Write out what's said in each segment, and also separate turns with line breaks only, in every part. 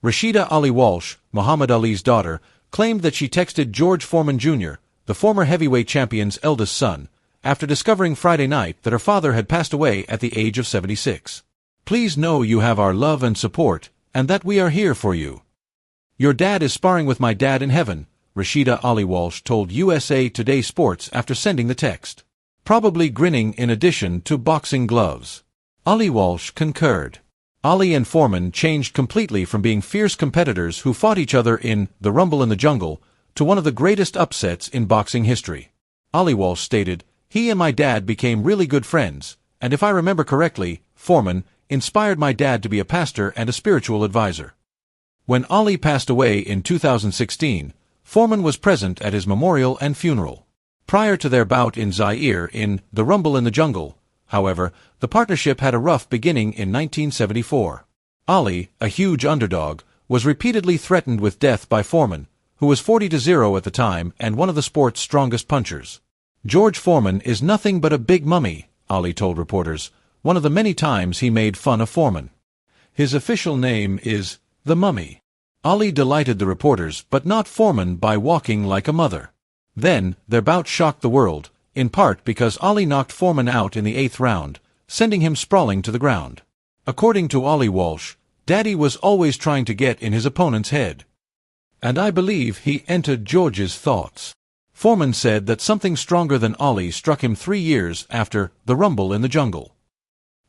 Rashida Ali Walsh, Muhammad Ali's daughter, claimed that she texted George Foreman Jr., the former heavyweight champion's eldest son, after discovering Friday night that her father had passed away at the age of 76. "Please know you have our love and support, and that we are here for you. Your dad is sparring with my dad in heaven," Rashida Ali Walsh told USA Today Sports after sending the text. Probably grinning in addition to boxing gloves. Ali Walsh concurred. Ali and Foreman changed completely from being fierce competitors who fought each other in the Rumble in the Jungle to one of the greatest upsets in boxing history. Ali Walsh stated, "He and my dad became really good friends, and if I remember correctly, Foreman inspired my dad to be a pastor and a spiritual advisor." When Ali passed away in 2016, Foreman was present at his memorial and funeral. Prior to their bout in Zaire in the Rumble in the Jungle, however, the partnership had a rough beginning in 1974. Ali, a huge underdog, was repeatedly threatened with death by Foreman, who was 40-0 at the time and one of the sport's strongest punchers. "George Foreman is nothing but a big mummy," Ali told reporters, one of the many times he made fun of Foreman. "His official name is the Mummy." Ali delighted the reporters, but not Foreman, by walking like a mother. Then, their bout shocked the world, in part because Ali knocked Foreman out in the 8th round, sending him sprawling to the ground. According to Ali Walsh, "Daddy was always trying to get in his opponent's head. And I believe he entered George's thoughts." Foreman said that something stronger than Ali struck him 3 years after the Rumble in the Jungle.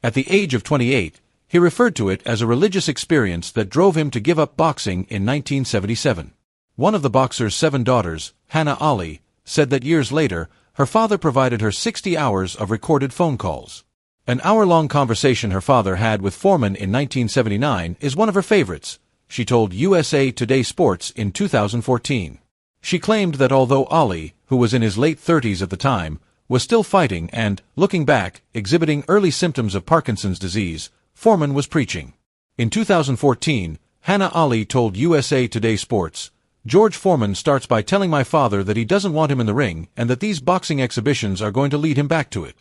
At the age of 28, he referred to it as a religious experience that drove him to give up boxing in 1977. One of the boxer's 7 daughters, Hannah Ali, said that years later, her father provided her 60 hours of recorded phone calls. An hour-long conversation her father had with Foreman in 1979 is one of her favorites, she told USA Today Sports in 2014. She claimed that although Ali, who was in his late 30s at the time, was still fighting and, looking back, exhibiting early symptoms of Parkinson's disease, Foreman was preaching. In 2014, Hannah Ali told USA Today Sports, "George Foreman starts by telling my father that he doesn't want him in the ring and that these boxing exhibitions are going to lead him back to it.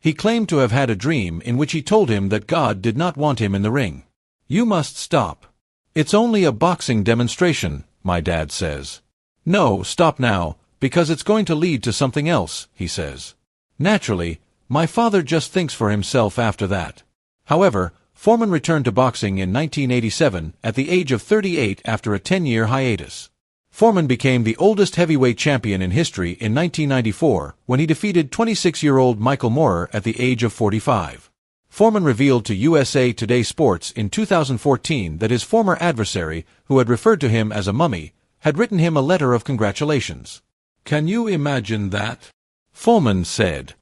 He claimed to have had a dream in which he told him that God did not want him in the ring. You must stop. It's only a boxing demonstration, my dad says. No, stop now, because it's going to lead to something else, he says. Naturally, my father just thinks for himself after that." However, Foreman returned to boxing in 1987 at the age of 38 after a 10-year hiatus. Foreman became the oldest heavyweight champion in history in 1994 when he defeated 26-year-old Michael Moorer at the age of 45. Foreman revealed to USA Today Sports in 2014 that his former adversary, who had referred to him as a mummy, had written him a letter of congratulations. "Can you imagine that?" Foreman said.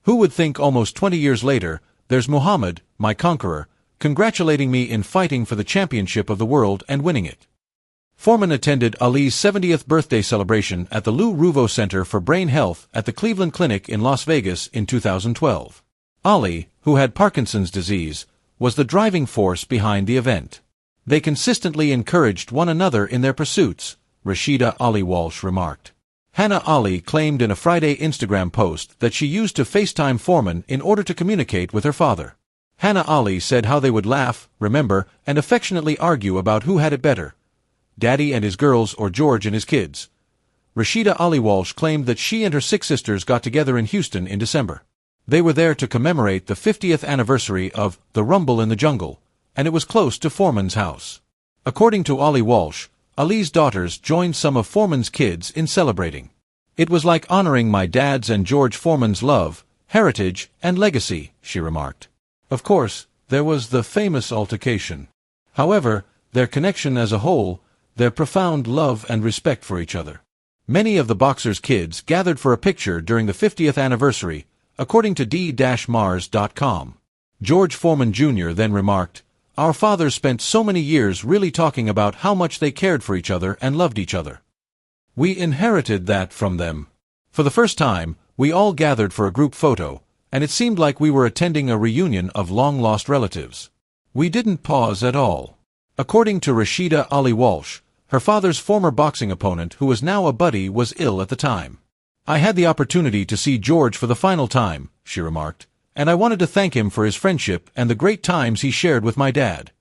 "Who would think almost 20 years later, there's Muhammad, my conqueror, congratulating me in fighting for the championship of the world and winning it." Foreman attended Ali's 70th birthday celebration at the Lou Ruvo Center for Brain Health at the Cleveland Clinic in Las Vegas in 2012. Ali, who had Parkinson's disease, was the driving force behind the event. "They consistently encouraged one another in their pursuits," Rashida Ali Walsh remarked. Hannah Ali claimed in a Friday Instagram post that she used to FaceTime Foreman in order to communicate with her father. Hannah Ali said how they would laugh, remember, and affectionately argue about who had it better, Daddy and his girls or George and his kids. Rashida Ali Walsh claimed that she and her 6 sisters got together in Houston in December. They were there to commemorate the 50th anniversary of the Rumble in the Jungle, and it was close to Foreman's house. According to Ali Walsh, Ali's daughters joined some of Foreman's kids in celebrating. "It was like honoring my dad's and George Foreman's love, heritage, and legacy," she remarked. Of course, there was the famous altercation. However, their connection as a whole, their profound love and respect for each other. Many of the boxers' kids gathered for a picture during the 50th anniversary, according to d-mars.com. George Foreman Jr. then remarked, "Our fathers spent so many years really talking about how much they cared for each other and loved each other. We inherited that from them. For the first time, we all gathered for a group photo, and it seemed like we were attending a reunion of long-lost relatives. We didn't pause at all." According to Rashida Ali Walsh, her father's former boxing opponent, who was now a buddy, was ill at the time. "I had the opportunity to see George for the final time," she remarked, "and I wanted to thank him for his friendship and the great times he shared with my dad.